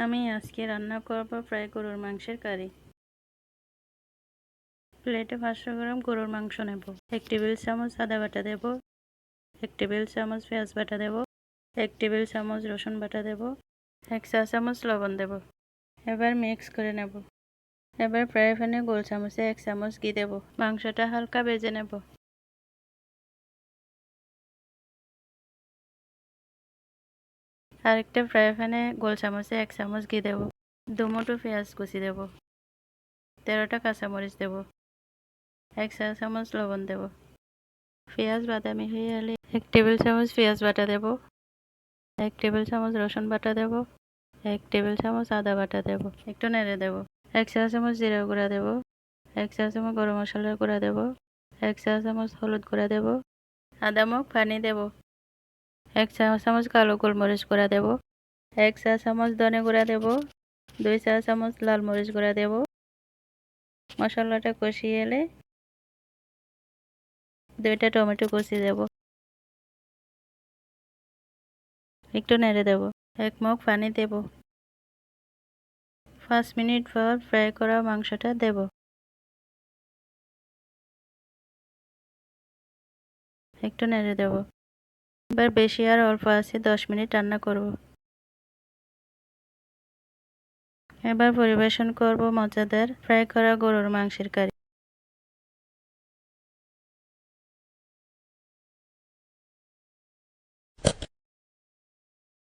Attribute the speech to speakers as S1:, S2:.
S1: আমি আজকে রান্না করব ফ্রাই গরুর মাংসের কারি। প্লেটে 500 গ্রাম গরুর মাংস নেব। 1 টেবিল চামচ আদা বাটা দেব, 1 টেবিল চামচ পেঁয়াজ বাটা দেব, 1 টেবিল চামচ রসুন বাটা দেব, 1 চা চামচ লবণ দেব। এবার মিক্স করে নেব। এবার ফ্রাই প্যানে গোল চামচে 1 চামচ ঘি দেব। মাংসটা হালকা ভেজে নেব। আরেকটা ফ্রাই প্যানে গোল চামচে 1 চামচ ঘি দেব। 2 মুঠো পেঁয়াজ কুচি দেব, 13টা কাঁচামরিচ দেব, 1 চা চামচ লবণ দেব। পেঁয়াজ বাদামি হয়ে এলে 1 টেবিল চামচ পেঁয়াজ বাটা দেব, 1 টেবিল চামচ রসুন বাটা দেব, 1 টেবিল চামচ আদা বাটা দেব। একটু নেড়ে দেব। 1 চা চামচ জিরা গুঁড়া দেব, 1 চা চামচ গরম মশলার গুঁড়া দেব, 1 চা চামচ হলুদ গুঁড়া দেব, আধা মগ পানি দেব, 1 চা চামচ কালো গোলমরিচ গুঁড়া দেব, 1 চা চামচ ধনে গুঁড়া দেব, 2 চা চামচ লাল মরিচ গুঁড়া দেব। মশলাটা কষিয়ে এলে 2টা টমেটো কুচি দেব। একটু নেড়ে দেব। 1 মগ পানি দেব। 5 মিনিট পর ফ্রাই করা মাংসটা দেব। একটু নেড়ে দেব। এবার বেশি আর অল্প আছে 10 মিনিট রান্না করব। এবার পরিবেশন করব মজাদার ফ্রাই করা গরুর মাংসের কারি।